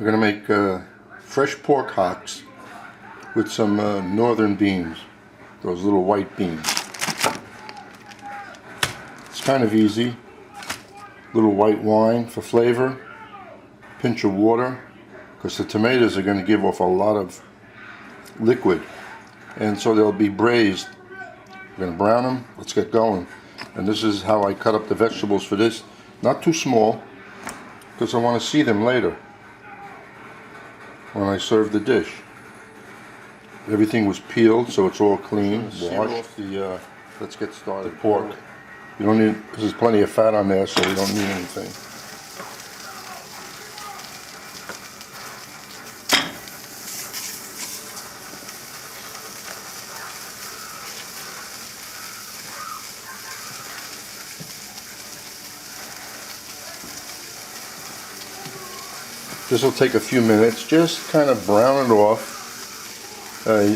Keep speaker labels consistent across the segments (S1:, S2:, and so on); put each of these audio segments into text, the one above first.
S1: We're going to make fresh pork hocks with some northern beans, those little white beans. It's kind of easy. Little white wine for flavor, pinch of water, because the tomatoes are going to give off a lot of liquid, and so they'll be braised. We're going to brown them. Let's get going. And this is how I cut up the vegetables for this. Not too small, because I want to see them later when I serve the dish. Everything was peeled, so it's all clean. Washed. Let's get started. The pork. You don't need, because there's plenty of fat on there, so we don't need anything. This will take a few minutes, just kind of brown it off.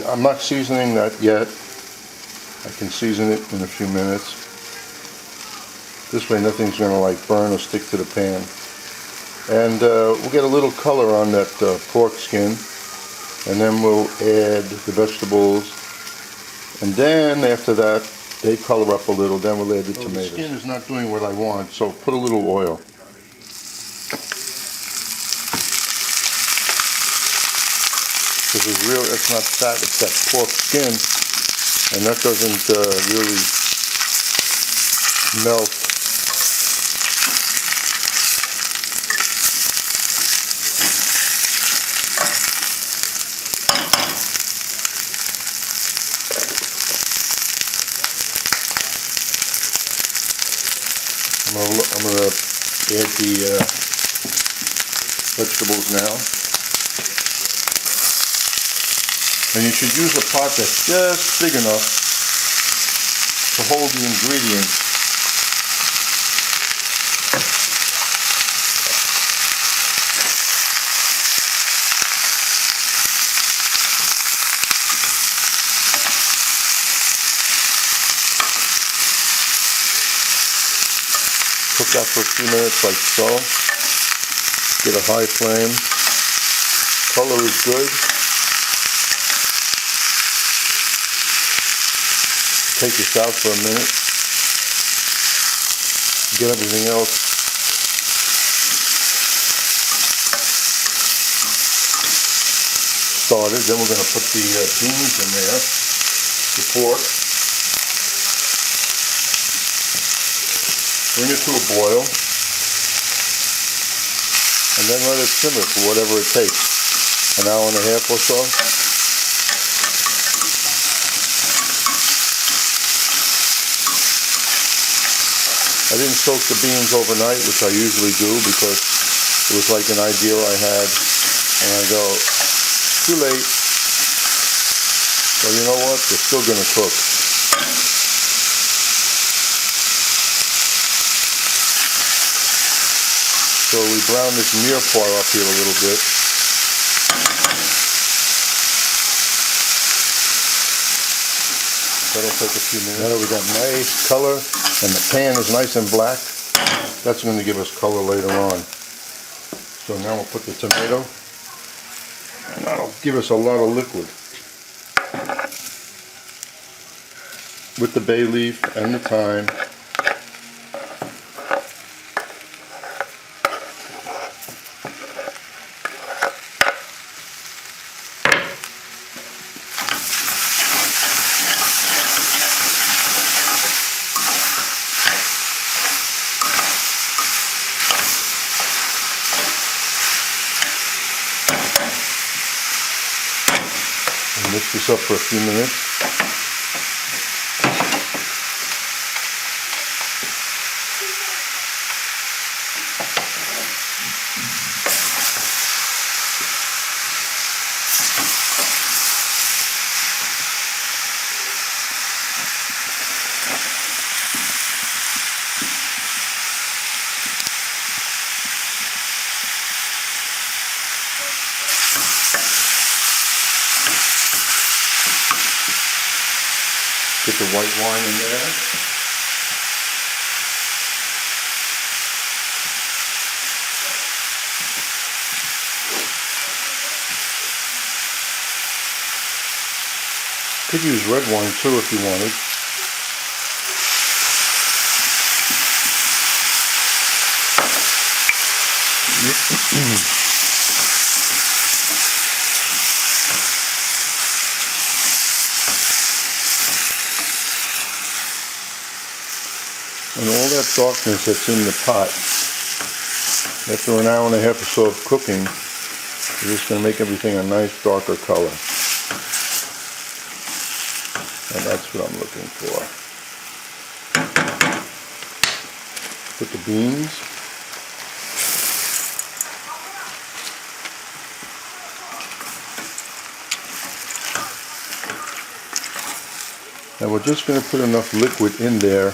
S1: I'm not seasoning that yet. I can season it in a few minutes. This way nothing's going to like burn or stick to the pan. And we'll get a little color on that pork skin. And then we'll add the vegetables. And then after that, they color up a little, then we'll add the tomatoes. The skin is not doing what I want, so put a little oil. This is real, it's not fat, it's that pork skin, and that doesn't really melt. I'm going to add the vegetables now. And you should use a pot that's just big enough to hold the ingredients. Cook that for a few minutes like so. Get a high flame. Color is good. Take this out for a minute. Get everything else started. Then we're going to put the beans in there, the pork. Bring it to a boil. And then let it simmer for whatever it takes. An hour and a half or so. I didn't soak the beans overnight, which I usually do, because it was like an idea I had, and I go, too late. So you know what? They're still going to cook. So we brown this mirepoix up here a little bit. That'll take a few minutes. Now that we got nice color and the pan is nice and black, that's going to give us color later on. So now we'll put the tomato, and that'll give us a lot of liquid. With the bay leaf and the thyme. Mix this up for a few minutes. Get the white wine in there. Could use red wine too if you wanted. And all that darkness that's in the pot, after an hour and a half or so of cooking, you're just going to make everything a nice darker color. And that's what I'm looking for. Put the beans. Now we're just going to put enough liquid in there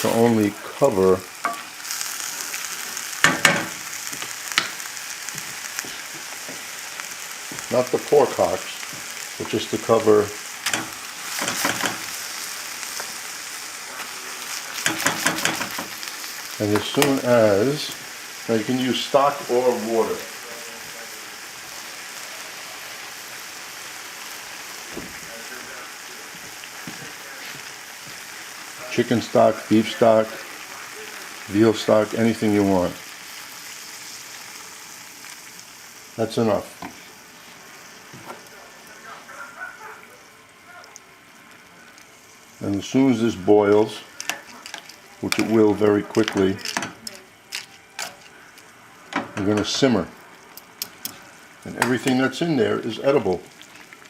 S1: to only cover not the pork hocks, but just to cover and as soon as, now you can use stock or water. Chicken stock, beef stock, veal stock, anything you want. That's enough. And as soon as this boils, which it will very quickly, we're going to simmer. And everything that's in there is edible.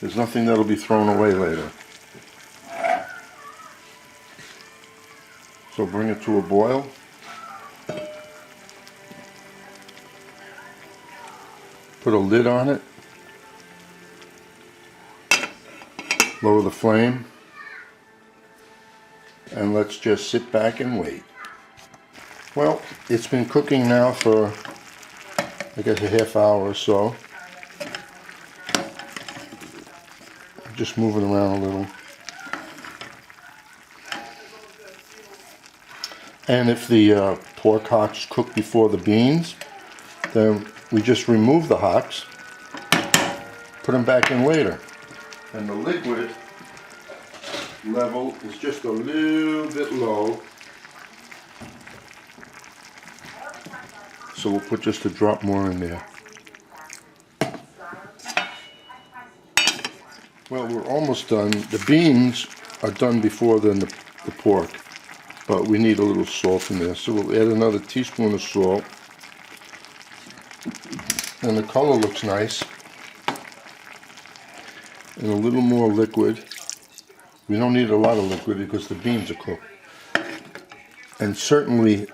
S1: There's nothing that'll be thrown away later. So bring it to a boil. Put a lid on it. Lower the flame. And let's just sit back and wait. Well, it's been cooking now for, I guess, a half hour or so. Just move it around a little. And if the pork hocks cook before the beans, then we just remove the hocks, put them back in later. And the liquid level is just a little bit low. So we'll put just a drop more in there. Well, we're almost done. The beans are done before then the pork. But we need a little salt in there, so we'll add another teaspoon of salt. And the color looks nice. And a little more liquid. We don't need a lot of liquid because the beans are cooked. And certainly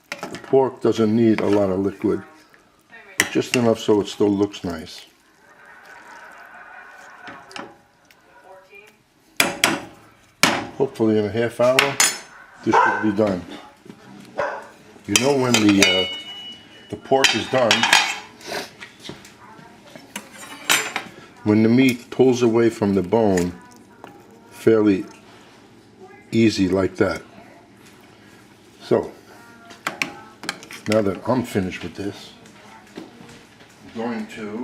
S1: the pork doesn't need a lot of liquid, but just enough so it still looks nice. Hopefully in a half hour, this should be done. You know when the pork is done, when the meat pulls away from the bone fairly easy like that. So, now that I'm finished with this, I'm going to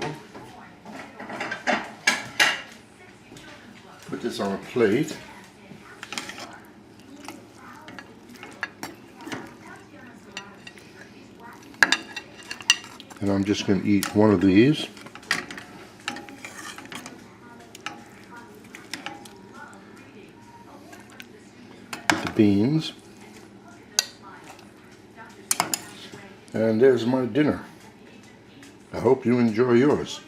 S1: put this on a plate. And I'm just going to eat one of these. With the beans. And there's my dinner. I hope you enjoy yours.